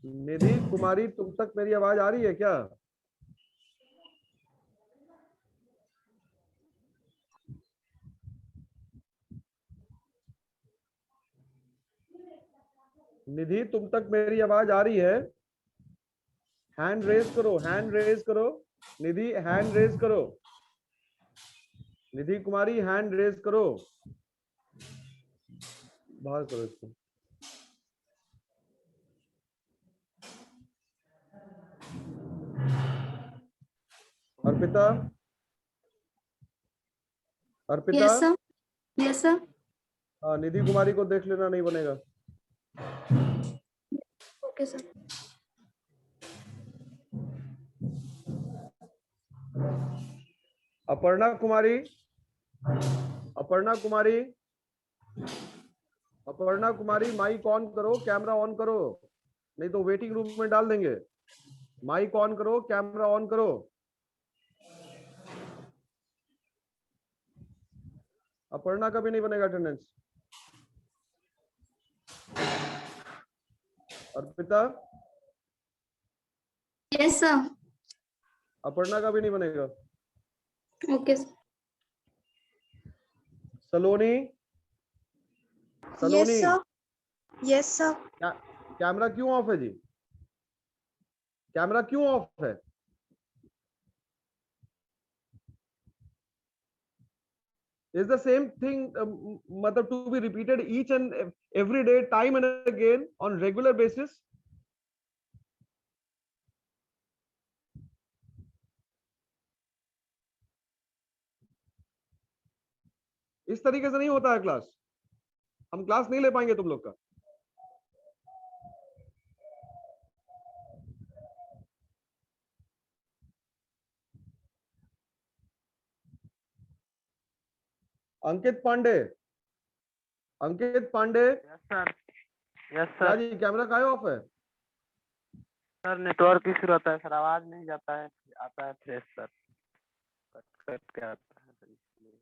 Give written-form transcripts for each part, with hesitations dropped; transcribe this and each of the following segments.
निधि कुमारी, तुम तक मेरी आवाज आ रही है क्या? निधि तुम तक मेरी आवाज आ रही है? हैंड रेज करो, हैंड रेज करो। निधि हैंड रेज करो। निधि कुमारी हैंड रेज करो। बाहर करो इसको। Arpita, Arpita. Yes sir, yes sir. हाँ, निधि कुमारी को देख लेना, नहीं बनेगा। Okay sir. Aparna Kumari, Aparna Kumari, Aparna Kumari, mic on करो, कैमरा ऑन करो, नहीं तो वेटिंग रूम में डाल देंगे। माइक ऑन करो, कैमरा ऑन करो। अपर्णा का भी नहीं बनेगा attendance. Arpita, yes sir. Aparna का भी नहीं बनेगा। Okay sir. Saloni, Saloni, yes sir, yes sir. Camera क्यों ऑफ है जी? कैमरा क्यों ऑफ है? is the same thing, matlab to be repeated each and every day, time and again on regular basis? इस तरीके से नहीं होता है क्लास। हम क्लास नहीं ले पाएंगे तुम लोग का। अंकित पांडे, अंकित पांडे। यस सर, यस क्या सर। जी, कैमरा काहे ऑफ है? सर नेटवर्क इशू रहता है सर, आवाज नहीं जाता है, आता है फ्रेश सर, कट कट के आता है सर, इसलिए।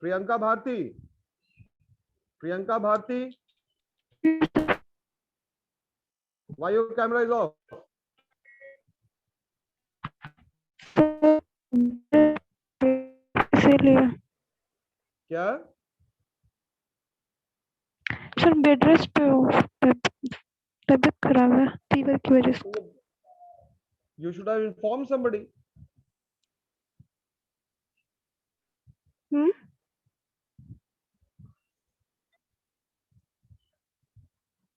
Priyanka Bharti, Priyanka Bharti, why your camera is off? इसीलिए क्या? सर बेड रेस्ट पे हूँ, तबीयत खराब है फीवर की वजह से। You should have informed somebody.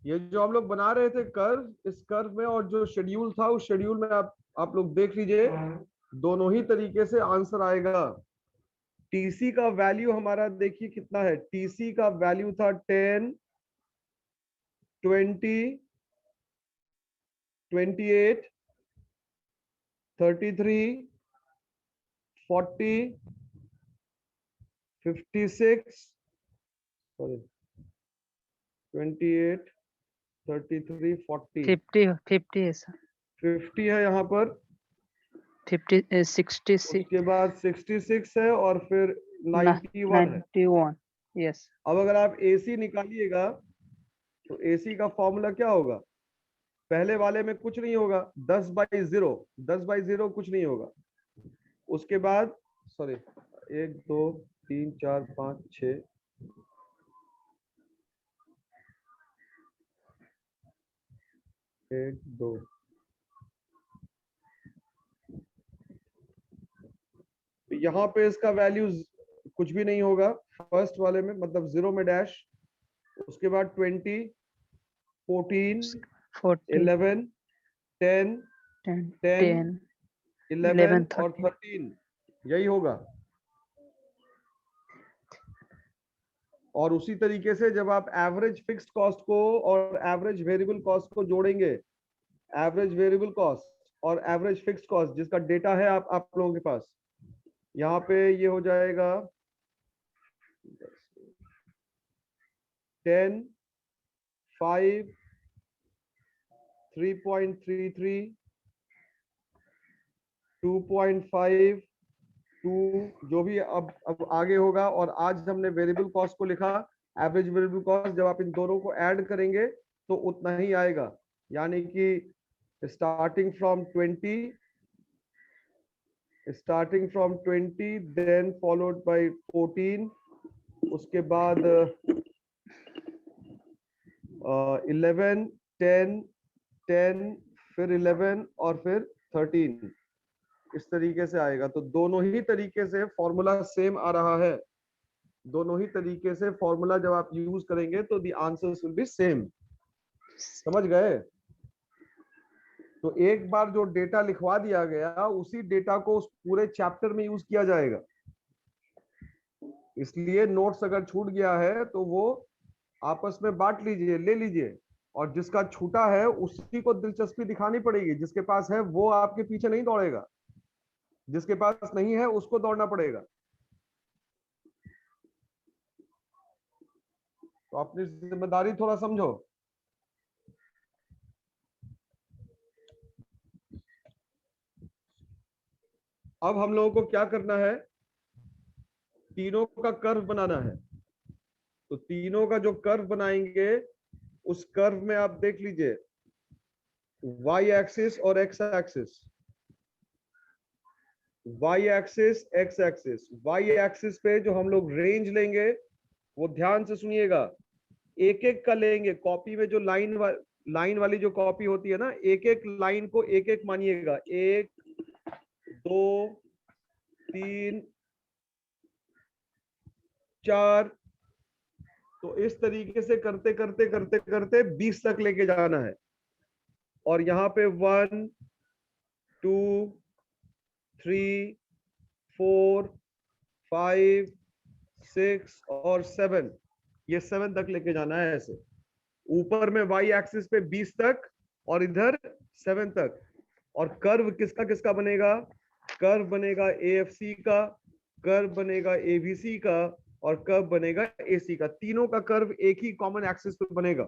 ये जो हम लोग बना रहे थे कर्व, इस कर्व में और जो शेड्यूल था उस शेड्यूल में आप लोग देख लीजिए, दोनों ही तरीके से आंसर आएगा। टीसी का वैल्यू हमारा देखिए कितना है। टीसी का वैल्यू था 10, 20, 28, 33, 40, 56, सॉरी 28, 33, 40, 50 है सर, 50 है यहाँ पर, 66, उसके बाद 66 है और फिर 91 है। 91। यस। अब अगर आप AC निकालिएगा तो AC का फॉर्मूला क्या होगा? पहले वाले में कुछ नहीं होगा, 10/0, 10/0 कुछ नहीं होगा। उसके बाद सॉरी 1 2 3 4 5 6 1 2, यहाँ पे इसका वैल्यू कुछ भी नहीं होगा फर्स्ट वाले में, मतलब 0 में डैश, उसके बाद 20, 14, 11, 10, 10, 11 और 13, यही होगा। और उसी तरीके से जब आप एवरेज फिक्स्ड कॉस्ट को और एवरेज वेरिएबल कॉस्ट को जोड़ेंगे, एवरेज वेरिएबल कॉस्ट और एवरेज फिक्स्ड कॉस्ट जिसका डेटा है आप लोगों के पास, यहाँ पे ये हो जाएगा 10, 5, 3.33, 2.5, टू जो भी अब आगे होगा। और आज हमने वेरिएबल कॉस्ट को लिखा एवरेज वेरिएबल कॉस्ट, जब आप इन दोनों को ऐड करेंगे तो उतना ही आएगा, यानी कि starting from 20 then followed by 14, उसके बाद 11, 10, फिर 11 और फिर 13, इस तरीके से आएगा। तो दोनों ही तरीके से फॉर्मूला सेम आ रहा है, दोनों ही तरीके से फॉर्मूला जब आप यूज करेंगे तो the answers will be same. समझ गए? तो एक बार जो डेटा लिखवा दिया गया उसी डेटा को उस पूरे चैप्टर में यूज किया जाएगा। इसलिए नोट्स अगर छूट गया है तो वो आपस में बांट लीजिए, ले लीजिए, और जिसका छूटा है उसी को दिलचस्पी दिखानी पड़ेगी। जिसके पास है वो आपके पीछे नहीं दौड़ेगा, जिसके पास नहीं है उसको दौड़ना पड़ेगा। तो अपनी जिम्मेदारी थोड़ा समझो। अब हम लोगों को क्या करना है, तीनों का कर्व बनाना है। तो तीनों का जो कर्व बनाएंगे उस कर्व में आप देख लीजिए वाई एक्सिस और X axis, Y axis X axis. Y axis पे जो हम लोग रेंज लेंगे वो ध्यान से सुनिएगा, एक एक का लेंगे। कॉपी में जो लाइन वाली जो कॉपी होती है ना, एक एक लाइन को एक एक मानिएगा, 1 2 3 4। तो इस तरीके से करते करते करते करते 20 तक लेके जाना है। और यहाँ पे 1 2 3 4 5 6 और 7, ये 7 तक लेके जाना है। ऐसे ऊपर में वाई एक्सिस पे 20 तक और इधर 7 तक। और कर्व किसका किसका बनेगा? कर्व बनेगा एएफसी का, कर्व बनेगा एबीसी का, और कर्व बनेगा एसी का। तीनों का कर्व एक ही कॉमन एक्सिस पे बनेगा।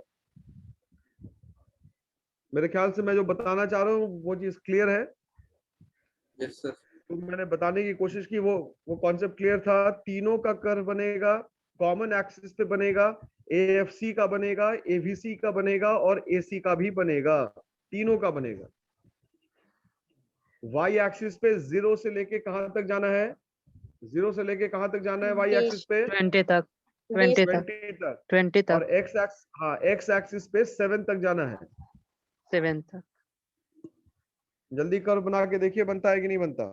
मेरे ख्याल से मैं जो बताना चाह रहा हूँ वो चीज क्लियर है। Yes sir. तो मैंने बताने की कोशिश की, वो कॉन्सेप्ट क्लियर था। तीनों का कर्व बनेगा, कॉमन एक्सिस पे बनेगा, एएफसी का बनेगा, एबीसी का बनेगा और एसी का भी बनेगा, तीनों का बनेगा। वाई एक्सिस पे 0 से लेके कहां तक जाना है? 0 से लेके कहां तक जाना है वाई एक्सिस पे? 20 तक, 20 तक, 20 तक। 20 और तक, एक्स एक्सिस पे 7 तक जाना है। 7 तक। जल्दी कर्व बना के देखिए बनता है कि नहीं बनता।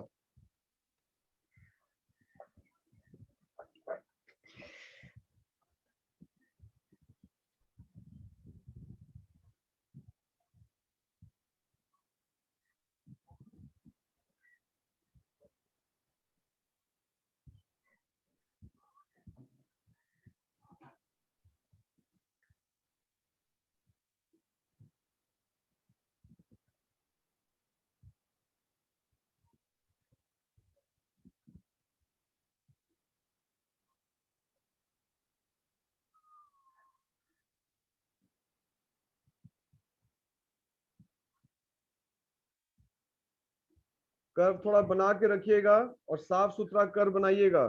कर्व थोड़ा बना के रखिएगा और साफ सुथरा कर्व बनाइएगा।